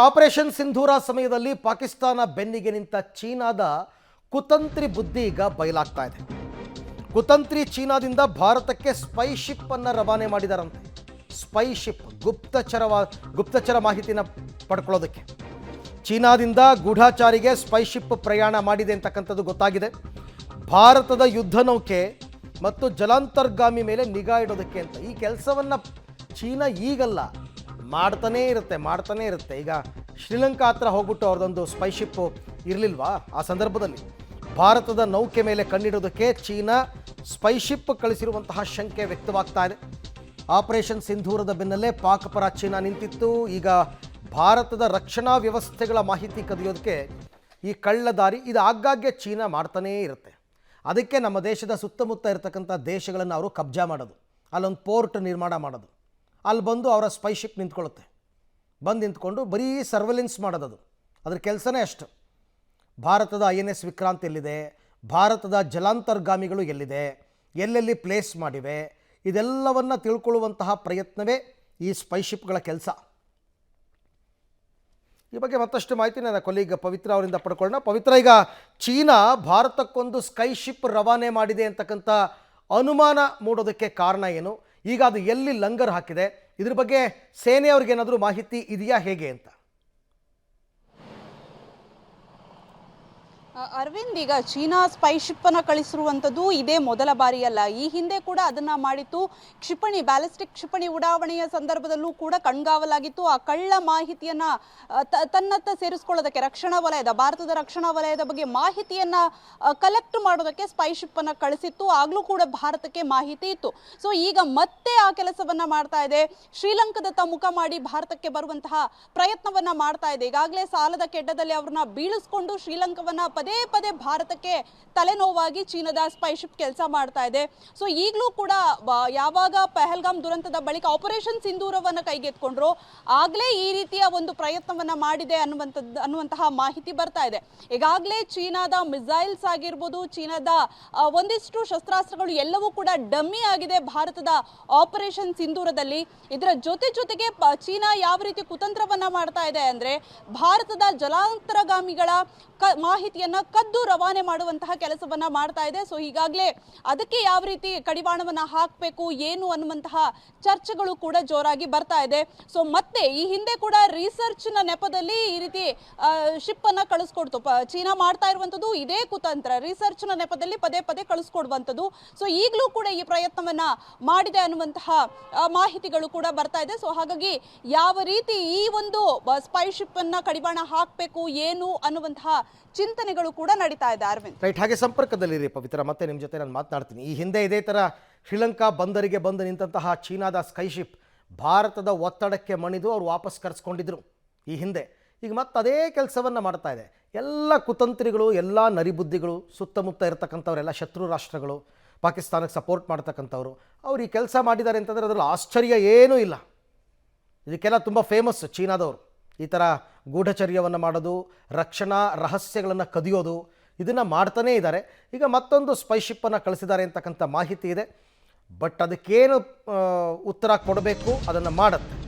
Operation ಸಿಂಧೂರ ಸಮಯದಲ್ಲಿ ಪಾಕಿಸ್ತಾನ ಬೆನ್ನಿಗೆ ನಿಂತ ಚೀನಾದ ಕುತಂತ್ರಿ ಬುದ್ಧಿ ಈಗ ಬಯಲಾಗ್ತಾ ಇದೆ. ಕುತಂತ್ರಿ ಚೀನಾದಿಂದ ಭಾರತಕ್ಕೆ ಸ್ಪೈ ಶಿಪ್ ಅನ್ನು ರವಾನೆ ಮಾಡಿದಾರಂತೆ. ಸ್ಪೈ ಶಿಪ್ ಗುಪ್ತಚರ ಮಾಹಿತಿನ ಪಡ್ಕೊಳ್ಳೋದಕ್ಕೆ ಚೀನಾದಿಂದ ಗೂಢಾಚಾರಿಗೆ ಸ್ಪೈ ಶಿಪ್ ಪ್ರಯಾಣ ಮಾಡಿದೆ ಅಂತಕ್ಕಂಥದ್ದು ಗೊತ್ತಾಗಿದೆ. ಭಾರತದ ಯುದ್ಧ ನೌಕೆ ಮತ್ತು ಜಲಾಂತರ್ಗಾಮಿ ಮೇಲೆ ನಿಗಾ ಇಡೋದಕ್ಕೆ ಅಂತ ಈ ಕೆಲಸವನ್ನು ಚೀನಾ ಈಗಲ್ಲ ಮಾಡ್ತಾನೇ ಇರುತ್ತೆ. ಈಗ ಶ್ರೀಲಂಕಾ ಹತ್ರ ಹೋಗ್ಬಿಟ್ಟು ಅವ್ರದ್ದೊಂದು ಸ್ಪೈ ಶಿಪ್ ಇರಲಿಲ್ವಾ, ಆ ಸಂದರ್ಭದಲ್ಲಿ ಭಾರತದ ನೌಕೆ ಮೇಲೆ ಕಣ್ಣಿಡೋದಕ್ಕೆ ಚೀನಾ ಸ್ಪೈ ಶಿಪ್ ಕಳಿಸಿರುವಂತಹ ಶಂಕೆ ವ್ಯಕ್ತವಾಗ್ತಾ ಇದೆ. ಆಪರೇಷನ್ ಸಿಂಧೂರದ ಬೆನ್ನಲ್ಲೇ ಪಾಕ್ ಪರ ಚೀನಾ ನಿಂತಿತ್ತು. ಈಗ ಭಾರತದ ರಕ್ಷಣಾ ವ್ಯವಸ್ಥೆಗಳ ಮಾಹಿತಿ ಕದಿಯೋದಕ್ಕೆ ಈ ಕಳ್ಳದಾರಿ ಇದು ಆಗಾಗ್ಗೆ ಚೀನಾ ಮಾಡ್ತಾನೇ ಇರುತ್ತೆ. ಅದಕ್ಕೆ ನಮ್ಮ ದೇಶದ ಸುತ್ತಮುತ್ತ ಇರತಕ್ಕಂಥ ದೇಶಗಳನ್ನು ಅವರು ಕಬ್ಜಾ ಮಾಡೋದು, ಅಲ್ಲೊಂದು ಪೋರ್ಟ್ ನಿರ್ಮಾಣ ಮಾಡೋದು, ಅಲ್ಲಿ ಬಂದು ಅವರ ಸ್ಪೈ ಶಿಪ್ ನಿಂತ್ಕೊಳ್ಳುತ್ತೆ. ಬಂದು ನಿಂತ್ಕೊಂಡು ಬರೀ ಸರ್ವೆಲೆನ್ಸ್ ಮಾಡೋದು, ಅದ್ರ ಕೆಲಸನೇ ಅಷ್ಟು. ಭಾರತದ INS ವಿಕ್ರಾಂತ್ ಎಲ್ಲಿದೆ, ಭಾರತದ ಜಲಾಂತರ್ಗಾಮಿಗಳು ಎಲ್ಲಿದೆ, ಎಲ್ಲೆಲ್ಲಿ ಪ್ಲೇಸ್ ಮಾಡಿವೆ, ಇದೆಲ್ಲವನ್ನು ತಿಳ್ಕೊಳ್ಳುವಂತಹ ಪ್ರಯತ್ನವೇ ಈ ಸ್ಪೈ ಶಿಪ್ಗಳ ಕೆಲಸ. ಈ ಬಗ್ಗೆ ಮತ್ತಷ್ಟು ಮಾಹಿತಿ ನನ್ನ ಕೊಲೀಗ್ ಪವಿತ್ರ ಅವರಿಂದ ಪಡ್ಕೊಳ್ಳೋಣ. ಪವಿತ್ರ, ಈಗ ಚೀನಾ ಭಾರತಕ್ಕೊಂದು ಸ್ಕೈ ಶಿಪ್ ರವಾನೆ ಮಾಡಿದೆ ಅಂತಕ್ಕಂಥ ಅನುಮಾನ ಮೂಡೋದಕ್ಕೆ ಕಾರಣ ಏನು? ಈಗ ಅದು ಎಲ್ಲಿ ಲಂಗರ್ ಹಾಕಿದೆ? ಇದ್ರ ಬಗ್ಗೆ ಸೇನೆಯವ್ರಿಗೇನಾದರೂ ಮಾಹಿತಿ ಇದೆಯಾ, ಹೇಗೆ ಅಂತ? ಅರವಿಂದ್, ಈಗ ಚೀನಾ ಸ್ಪೈ ಶಿಪ್ ಅನ್ನು ಕಳಿಸಿರುವಂಥದ್ದು ಇದೇ ಮೊದಲ ಬಾರಿಯಲ್ಲ. ಈ ಹಿಂದೆ ಕೂಡ ಅದನ್ನ ಮಾಡಿತ್ತು. ಬ್ಯಾಲಿಸ್ಟಿಕ್ ಕ್ಷಿಪಣಿ ಉಡಾವಣೆಯ ಸಂದರ್ಭದಲ್ಲೂ ಕೂಡ ಕಣ್ಗಾವಲಾಗಿತ್ತು. ಆ ಕಳ್ಳ ಮಾಹಿತಿಯನ್ನ ತನ್ನತ್ತ ಸೇರಿಸ್ಕೊಳ್ಳೋದಕ್ಕೆ ಭಾರತದ ರಕ್ಷಣಾ ವಲಯದ ಬಗ್ಗೆ ಮಾಹಿತಿಯನ್ನ ಕಲೆಕ್ಟ್ ಮಾಡೋದಕ್ಕೆ ಸ್ಪೈ ಶಿಪ್ ಅನ್ನ ಕಳಿಸಿತ್ತು. ಆಗ್ಲೂ ಕೂಡ ಭಾರತಕ್ಕೆ ಮಾಹಿತಿ ಇತ್ತು. ಸೊ ಈಗ ಮತ್ತೆ ಆ ಕೆಲಸವನ್ನ ಮಾಡ್ತಾ ಇದೆ. ಶ್ರೀಲಂಕಾದತ್ತ ಮುಖ ಮಾಡಿ ಭಾರತಕ್ಕೆ ಬರುವಂತಹ ಪ್ರಯತ್ನವನ್ನ ಮಾಡ್ತಾ ಇದೆ. ಈಗಾಗಲೇ ಸಾಲದ ಕೆಡ್ಡದಲ್ಲಿ ಅವ್ರನ್ನ ಬೀಳಿಸ್ಕೊಂಡು ಶ್ರೀಲಂಕಾವನ್ನ ಪದೇ ಭಾರತಕ್ಕೆ ತಲೆನೋವಾಗಿ ಚೀನಾದ ಸ್ಪೈ ಶಿಪ್ ಕೆಲಸ ಮಾಡ್ತಾ ಇದೆ. ಸೊ ಈಗಲೂ ಕೂಡ ಯಾವಾಗ ಪಹಲ್ಗಾಮ್ ದುರಂತದ ಬಳಿಕ ಆಪರೇಷನ್ ಸಿಂಧೂರವನ್ನ ಕೈಗೆತ್ಕೊಂಡ್ರು ಆಗ್ಲೇ ಈ ರೀತಿಯ ಒಂದು ಪ್ರಯತ್ನವನ್ನ ಮಾಡಿದೆ ಅನ್ನುವಂತಹ ಮಾಹಿತಿ ಬರ್ತಾ ಇದೆ. ಈಗಾಗಲೇ ಚೀನಾದ ಮಿಸೈಲ್ಸ್ ಆಗಿರ್ಬೋದು, ಚೀನಾದ ಒಂದಿಷ್ಟು ಶಸ್ತ್ರಾಸ್ತ್ರಗಳು ಎಲ್ಲವೂ ಕೂಡ ಡಮ್ಮಿ ಆಗಿದೆ ಭಾರತದ ಆಪರೇಷನ್ ಸಿಂಧೂರದಲ್ಲಿ. ಇದರ ಜೊತೆಗೆ ಚೀನಾ ಯಾವ ರೀತಿ ಕುತಂತ್ರವನ್ನ ಮಾಡ್ತಾ ಇದೆ ಅಂದ್ರೆ ಭಾರತದ ಜಲಾಂತರಗಾಮಿಗಳ ಮಾಹಿತಿಯನ್ನ ಕದ್ದು ರವಾನೆ ಮಾಡುವಂತಹ ಕೆಲಸವನ್ನ ಮಾಡ್ತಾ ಇದೆ. ಸೊ ಈಗಾಗಲೇ ಅದಕ್ಕೆ ಯಾವ ರೀತಿ ಕಡಿವಾಣವನ್ನ ಹಾಕಬೇಕು ಏನು ಅನ್ನುವಂತಹ ಚರ್ಚೆಗಳು ಕೂಡ ಜೋರಾಗಿ ಬರ್ತಾ ಇದೆ. ಸೊ ಮತ್ತೆ ಈ ಹಿಂದೆ ಕೂಡ ರಿಸರ್ಚ್ ನ ನೆಪದಲ್ಲಿ ಈ ರೀತಿ ಶಿಪ್ ಅನ್ನ ಕಳಿಸ್ಕೊಡ್ತು ಚೀನಾ. ಮಾಡ್ತಾ ಇರುವಂತದ್ದು ಇದೇ ಕುತಂತ್ರ, ರಿಸರ್ಚ್ ನ ನೆಪದಲ್ಲಿ ಪದೇ ಕಳಿಸ್ಕೊಡುವಂಥದ್ದು. ಸೊ ಈಗಲೂ ಕೂಡ ಈ ಪ್ರಯತ್ನವನ್ನ ಮಾಡಿದೆ ಅನ್ನುವಂತಹ ಮಾಹಿತಿಗಳು ಕೂಡ ಬರ್ತಾ ಇದೆ. ಸೊ ಹಾಗಾಗಿ ಯಾವ ರೀತಿ ಈ ಒಂದು ಸ್ಪೈ ಶಿಪ್ ಅನ್ನ ಕಡಿವಾಣ ಹಾಕಬೇಕು ಏನು ಅನ್ನುವಂತಹ ಚಿಂತನೆಗಳು ಕೂಡ ನಡೀತಾ ಇದೆ. ಅರವಿಂದ್, ರೈಟ್, ಹಾಗೆ ಸಂಪರ್ಕದಲ್ಲಿರಿ ಪವಿತ್ರ, ಮತ್ತೆ ನಿಮ್ಮ ಜೊತೆ ನಾನು ಮಾತನಾಡ್ತೀನಿ. ಈ ಹಿಂದೆ ಇದೇ ಥರ ಶ್ರೀಲಂಕಾ ಬಂದರಿಗೆ ಬಂದು ನಿಂತಹ ಚೀನಾದ ಸ್ಕೈ ಶಿಪ್ ಭಾರತದ ಒತ್ತಡಕ್ಕೆ ಮಣಿದು ಅವರು ವಾಪಸ್ ಕರೆಸ್ಕೊಂಡಿದ್ರು ಈ ಹಿಂದೆ. ಈಗ ಮತ್ತೆ ಅದೇ ಕೆಲಸವನ್ನು ಮಾಡ್ತಾ ಇದೆ. ಎಲ್ಲ ಕುತಂತ್ರಿಗಳು, ಎಲ್ಲ ನರಿಬುದ್ಧಿಗಳು, ಸುತ್ತಮುತ್ತ ಇರತಕ್ಕಂಥವರೆಲ್ಲ ಶತ್ರು ರಾಷ್ಟ್ರಗಳು, ಪಾಕಿಸ್ತಾನಕ್ಕೆ ಸಪೋರ್ಟ್ ಮಾಡ್ತಕ್ಕಂಥವ್ರು, ಅವ್ರು ಈ ಕೆಲಸ ಮಾಡಿದ್ದಾರೆ ಅಂತಂದರೆ ಅದರಲ್ಲಿ ಆಶ್ಚರ್ಯ ಏನೂ ಇಲ್ಲ. ಇದಕ್ಕೆಲ್ಲ ತುಂಬ ಫೇಮಸ್ ಚೀನಾದವರು. ಈ ಥರ ಗೂಢಚರ್ಯವನ್ನು ಮಾಡೋದು, ರಕ್ಷಣಾ ರಹಸ್ಯಗಳನ್ನು ಕದಿಯೋದು, ಇದನ್ನು ಮಾಡ್ತಾನೇ ಇದ್ದಾರೆ. ಈಗ ಮತ್ತೊಂದು ಸ್ಪೈ ಶಿಪ್ಪನ್ನು ಕಳಿಸಿದ್ದಾರೆ ಅಂತಕ್ಕಂಥ ಮಾಹಿತಿ ಇದೆ. ಬಟ್ ಅದಕ್ಕೇನು ಉತ್ತರ ಕೊಡಬೇಕು ಅದನ್ನು ಮಾಡುತ್ತೆ.